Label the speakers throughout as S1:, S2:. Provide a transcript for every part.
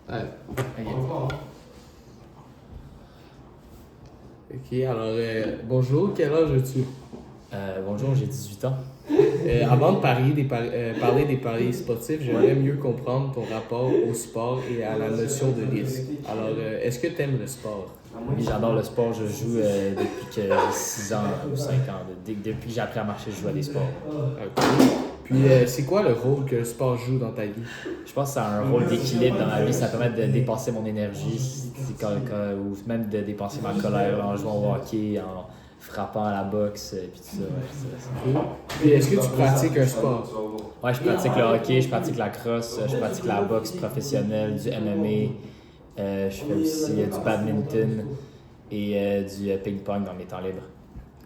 S1: Ouais.
S2: Ok.
S1: Ok, alors bonjour, quel âge as-tu?
S3: Bonjour, j'ai 18 ans.
S1: Avant de parler des paris sportifs, j'aimerais mieux comprendre ton rapport au sport et à la notion de risque. Alors, est-ce que tu aimes le sport?
S3: Oui, j'adore le sport. Je joue depuis que j'ai 6 ans ou 5 ans. Depuis que j'ai appris à marcher, je joue à des sports.
S1: Ok. Puis, c'est quoi le rôle que le sport joue dans ta vie?
S3: Je pense que ça a un rôle d'équilibre dans ma vie. Ça permet de dépenser mon énergie ou même de dépenser ma colère en jouant au hockey, en frappant à la boxe, puis tout ça. Ouais,
S1: Cool. Puis, est-ce que tu pratiques un sport?
S3: ouais, je pratique le hockey, je pratique la crosse, je pratique la boxe professionnelle, du MMA. Je fais aussi du badminton et du ping-pong dans mes temps libres.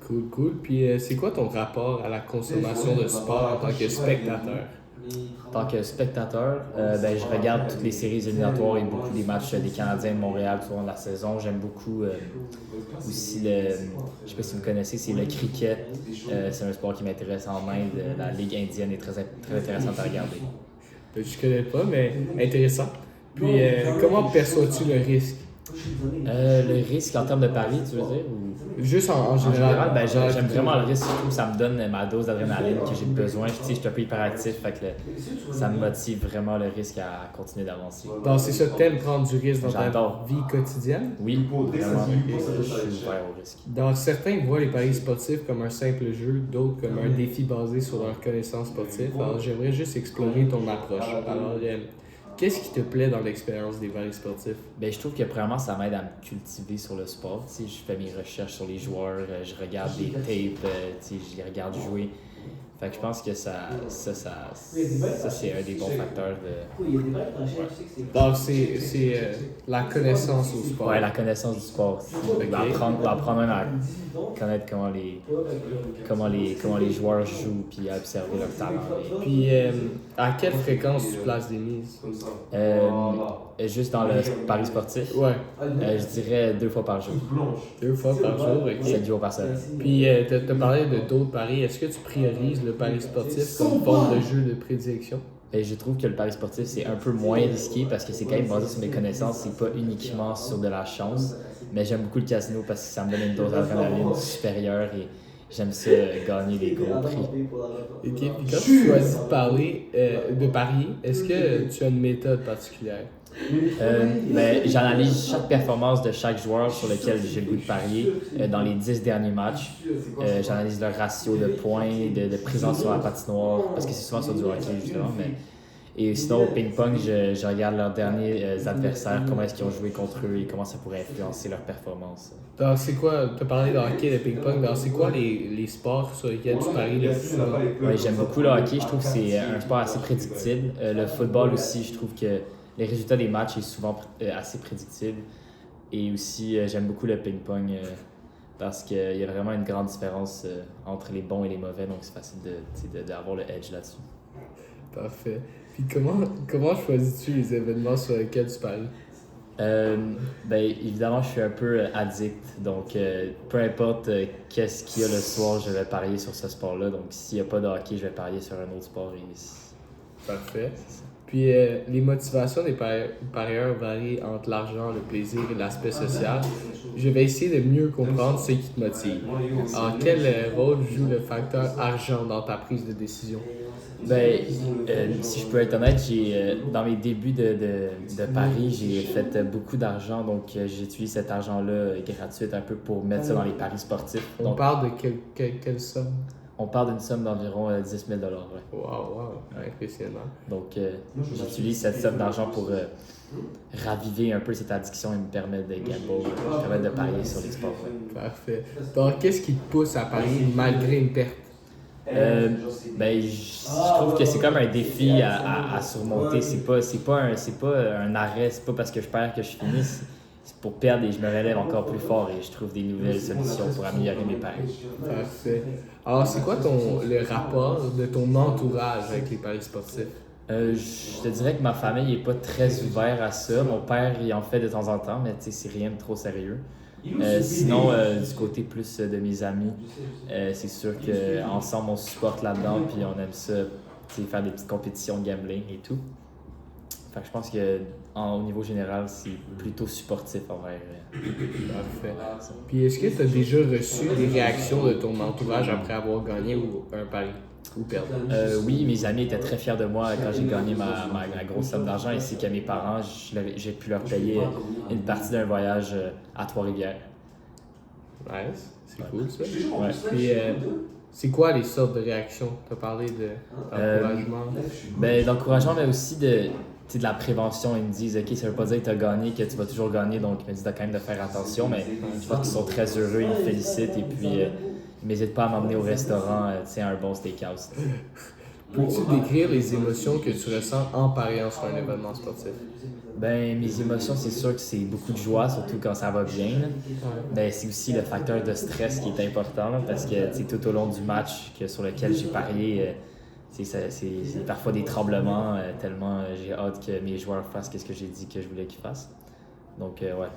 S1: Cool, cool. Puis, c'est quoi ton rapport à la consommation de sport en tant que spectateur?
S3: En tant que spectateur, je regarde toutes les séries éliminatoires et beaucoup des matchs des Canadiens de Montréal tout au long de la saison. J'aime beaucoup aussi je sais pas si vous connaissez, c'est le cricket. C'est un sport qui m'intéresse en Inde. La Ligue indienne est très intéressante à regarder.
S1: Je connais pas, mais intéressant. Puis, comment perçois-tu le risque?
S3: Le risque en termes de pari, tu veux dire?
S1: Juste en
S3: En général,
S1: général.
S3: j'aime vraiment le risque. Je trouve que ça me donne ma dose d'adrénaline que j'ai besoin. Je suis un peu hyperactif, fait que ça me motive vraiment le risque à continuer d'avancer.
S1: Donc, c'est ça, t'aimes prendre du risque dans ta
S3: J'adore.
S1: vie quotidienne?
S3: Oui, vraiment. Je suis ouvert au risque.
S1: Dans certains voient les paris sportifs comme un simple jeu, d'autres comme un défi basé sur leur connaissance sportive. Alors, j'aimerais juste explorer ton approche. Alors, qu'est-ce qui te plaît dans l'expérience des paris sportifs?
S3: Ben, je trouve que premièrement, ça m'aide à me cultiver sur le sport. Tu sais, je fais mes recherches sur les joueurs, je regarde des tapes, tu sais, je les regarde jouer. Fait que je pense que ça c'est un des bons facteurs de.
S1: Donc, c'est la connaissance au sport.
S3: Ouais, la connaissance du sport. D'apprendre même à connaître comment les joueurs jouent puis à observer leur talent.
S1: Puis, à quelle fréquence tu places des mises?
S3: Juste dans le pari sportif,
S1: Ouais,
S3: je dirais 2 fois par jour.
S1: 2 fois par jour. Ok.
S3: 7 jours par semaine.
S1: Puis, t'as parlé de d'autres paris. Est-ce que tu priorises le pari sportif comme forme de jeu de prédilection?
S3: Et je trouve que le pari sportif, c'est un peu moins risqué parce que c'est quand même basé sur mes connaissances, c'est pas uniquement sur de la chance. Mais j'aime beaucoup le casino parce que ça me donne une dose d'adrénaline supérieure et j'aime ça gagner des gros prix.
S1: Ok, puis quand tu choisis de parier, est-ce que tu as une méthode particulière?
S3: J'analyse chaque performance de chaque joueur sur lequel j'ai le goût de parier dans les 10 derniers matchs. J'analyse leur ratio de points, de présence sur la patinoire, parce que c'est souvent sur du hockey justement. Et sinon, au ping-pong, je regarde leurs derniers adversaires, comment est-ce qu'ils ont joué contre eux et comment ça pourrait influencer leur performance.
S1: Donc, c'est quoi, tu as parlé de hockey, de ping-pong, donc c'est quoi les sports sur lesquels tu paries le plus souvent?
S3: Ouais, j'aime beaucoup le hockey, je trouve que c'est un sport assez prédictible. Le football aussi, je trouve que les résultats des matchs sont souvent assez prédictibles. Et aussi, j'aime beaucoup le ping-pong parce qu'il y a vraiment une grande différence entre les bons et les mauvais, donc c'est facile d'avoir le edge là-dessus.
S1: Parfait. Puis comment choisis-tu les événements sur lesquels tu paries?
S3: Évidemment, je suis un peu addict, donc peu importe qu'est-ce qu'il y a le soir, je vais parier sur ce sport-là. Donc s'il n'y a pas de hockey, je vais parier sur un autre sport.
S1: Parfait. Puis les motivations des parieurs varient entre l'argent, le plaisir et l'aspect social. Je vais essayer de mieux comprendre ce qui te motive. Alors, quel rôle joue le facteur argent dans ta prise de décision?
S3: Si je peux être honnête, dans mes débuts de paris, j'ai fait beaucoup d'argent, donc j'utilise cet argent-là gratuit un peu pour mettre ça dans les paris sportifs.
S1: On parle de quelle somme?
S3: On parle d'une somme d'environ 10 000 $. Ouais.
S1: Wow, impressionnant.
S3: Donc, j'utilise cette somme d'argent pour raviver un peu cette addiction et me permettre de gamble, me permettre de parier sur les sports. Ouais.
S1: Parfait. Donc, qu'est-ce qui te pousse à parier malgré une perte?
S3: Je trouve que c'est comme un défi à surmonter. C'est pas un arrêt, c'est pas parce que je perds que je finis. C'est pour perdre et je me relève encore plus fort et je trouve des nouvelles solutions pour améliorer mes paris.
S1: Parfait. Alors, c'est quoi le rapport de ton entourage avec les paris sportifs?
S3: Je te dirais que ma famille n'est pas très ouverte à ça. Mon père, il en fait de temps en temps, mais c'est rien de trop sérieux. Sinon, du côté plus de mes amis, c'est sûr qu'ensemble on se supporte là-dedans puis on aime ça, faire des petites compétitions de gambling et tout. Fait que je pense que au niveau général, c'est plutôt supportif envers.
S1: Parfait. Puis est-ce que tu as déjà reçu des réactions de ton entourage après avoir gagné ou un pari ou perdu?
S3: Oui, mes amis étaient très fiers de moi quand j'ai gagné ma grosse somme d'argent, ainsi que mes parents, j'ai pu leur payer une partie d'un voyage à Trois-Rivières.
S1: Nice, c'est cool ça.
S3: Ouais.
S1: Puis c'est quoi les sortes de réactions? Tu as parlé d'encouragement.
S3: D'encouragement, mais aussi de la prévention. Ils me disent, OK, ça veut pas dire que tu as gagné, que tu vas toujours gagner, donc ils me disent quand même de faire attention, mais je pense qu'ils sont très heureux, ils me félicitent et puis ils n'hésitent pas à m'emmener au restaurant, un bon steakhouse.
S1: Peux-tu décrire les émotions que tu ressens en pariant sur un événement sportif?
S3: Mes émotions, c'est sûr que c'est beaucoup de joie, surtout quand ça va bien. Mais c'est aussi le facteur de stress qui est important, là, parce que tout au long du match sur lequel j'ai parié, c'est parfois des tremblements, tellement j'ai hâte que mes joueurs fassent ce que j'ai dit que je voulais qu'ils fassent. Donc, ouais.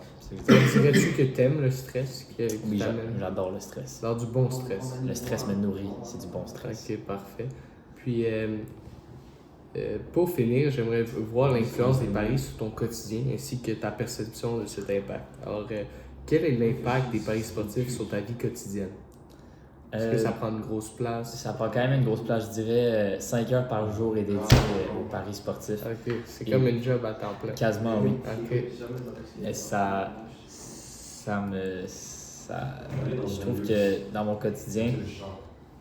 S1: Dirais-tu que t'aimes le stress?
S3: Oui, j'adore le stress.
S1: Dans du bon stress.
S3: Le stress me nourrit, c'est du bon stress.
S1: Ok, parfait. Puis, pour finir, j'aimerais voir l'influence des paris sur ton quotidien ainsi que ta perception de cet impact. Alors, quel est l'impact des paris sportifs sur ta vie quotidienne? Est-ce que ça prend une grosse place?
S3: Ça prend quand même une grosse place, je dirais 5 heures par jour est dédié aux paris sportifs.
S1: Ok, c'est comme une job à temps plein.
S3: Quasiment, oui.
S1: Ok.
S3: Et je trouve que dans mon quotidien,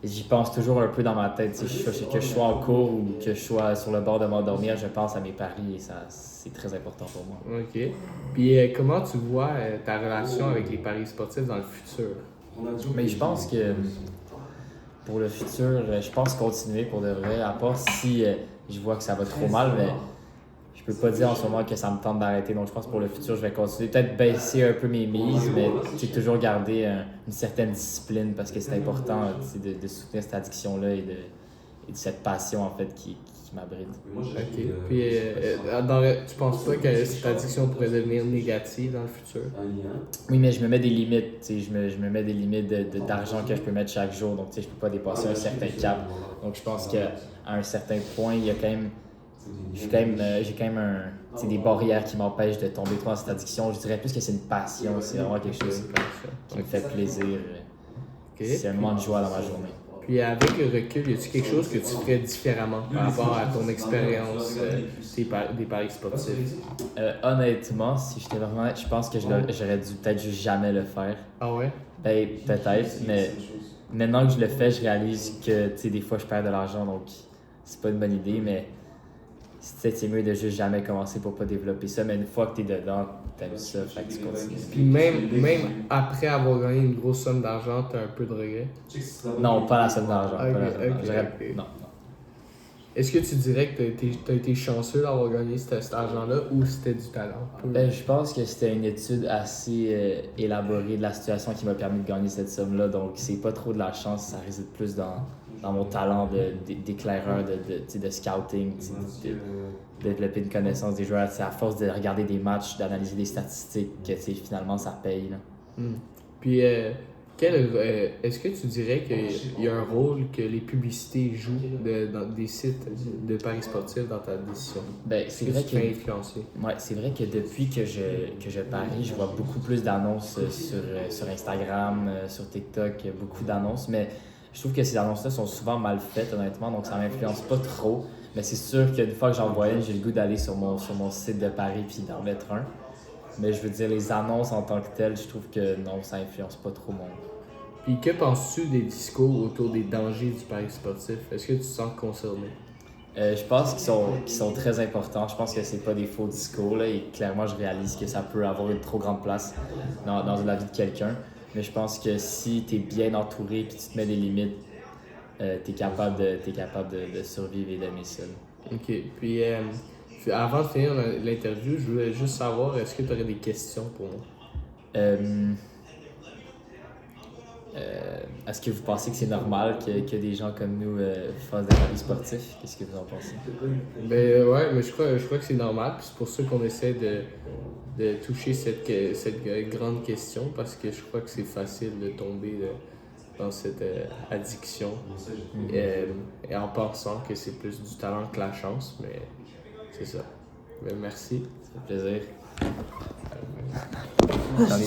S3: j'y pense toujours un peu dans ma tête. Que je sois en cours ou que je sois sur le bord de m'endormir, je pense à mes paris et c'est très important pour moi.
S1: Ok. Puis, comment tu vois ta relation avec les paris sportifs dans le futur?
S3: Mais je pense que pour le futur, je pense continuer pour de vrai, à part si je vois que ça va trop mal, mais je peux pas dire en ce moment que ça me tente d'arrêter. Donc je pense que pour le futur, je vais continuer. Peut-être baisser un peu mes mises, mais toujours garder une certaine discipline parce que c'est important de soutenir cette addiction-là et de cette passion en fait qui m'abrite.
S1: Ok. Puis, tu penses pas que cette addiction pourrait devenir négative dans le futur?
S3: Oui, mais je me mets des limites. Je me mets des limites d'argent que je peux mettre chaque jour. Donc, je peux pas dépasser un certain cap. Donc, je pense qu'à un certain point, il y a quand même. J'ai quand même des barrières qui m'empêchent de tomber trop dans cette addiction. Je dirais plus que c'est une passion. C'est vraiment quelque chose qui me fait plaisir. Okay. C'est un moment de joie dans ma journée.
S1: Puis avec le recul, y a-t-il quelque chose que tu ferais différemment par rapport à ton expérience des paris sportifs?
S3: Honnêtement, si j'étais vraiment honnête, je pense que j'aurais dû peut-être juste jamais le faire.
S1: Ah ouais?
S3: Peut-être, mais maintenant que je le fais, je réalise que des fois je perds de l'argent, donc c'est pas une bonne idée, mais c'est mieux de juste jamais commencer pour pas développer ça. Mais une fois que t'es dedans, t'aimes ça, fait que tu continues.
S1: Puis même après avoir gagné une grosse somme d'argent, t'as un peu de regret?
S3: Non, pas la somme d'argent.
S1: Okay.
S3: Non.
S1: Est-ce que tu dirais que t'as été chanceux d'avoir gagné cet argent-là ou c'était du talent?
S3: Je pense que c'était une étude assez élaborée de la situation qui m'a permis de gagner cette somme-là. Donc, c'est pas trop de la chance, ça réside plus dans mon talent d'éclaireur, de scouting, de développer une connaissance des joueurs. C'est à force de regarder des matchs, d'analyser des statistiques que finalement ça paye. Là.
S1: Puis, est-ce que tu dirais qu'il y a un rôle que les publicités jouent dans des sites de paris sportifs dans ta décision?
S3: C'est vrai que
S1: influencer.
S3: Ouais, c'est vrai que depuis que je parie, je vois beaucoup plus d'annonces sur Instagram, sur TikTok, beaucoup d'annonces, mais je trouve que ces annonces-là sont souvent mal faites, honnêtement, donc ça m'influence pas trop. Mais c'est sûr qu'une fois que j'en vois une, j'ai le goût d'aller sur mon site de paris puis d'en mettre un. Mais je veux dire, les annonces en tant que telles, je trouve que non, ça influence pas trop mon.
S1: Puis que penses-tu des discours autour des dangers du pari sportif? Est-ce que tu te sens concerné?
S3: Je pense qu'ils sont très importants. Je pense que c'est pas des faux discours là, et clairement, je réalise que ça peut avoir une trop grande place dans la vie de quelqu'un. Mais je pense que si tu es bien entouré et tu te mets des limites, tu es capable de survivre et d'aimer ça.
S1: OK. Puis, avant de finir l'interview, je voulais juste savoir, est-ce que tu aurais des questions pour moi?
S3: Est-ce que vous pensez que c'est normal que des gens comme nous fassent des paris sportifs? Qu'est-ce que vous en pensez?
S1: Ouais, mais je crois que c'est normal. Puis c'est pour ça qu'on essaie de toucher cette grande question parce que je crois que c'est facile de tomber dans cette addiction et en pensant que c'est plus du talent que la chance, mais c'est ça. Ben, merci.
S3: Ça fait plaisir.
S1: Euh,
S3: J'en ai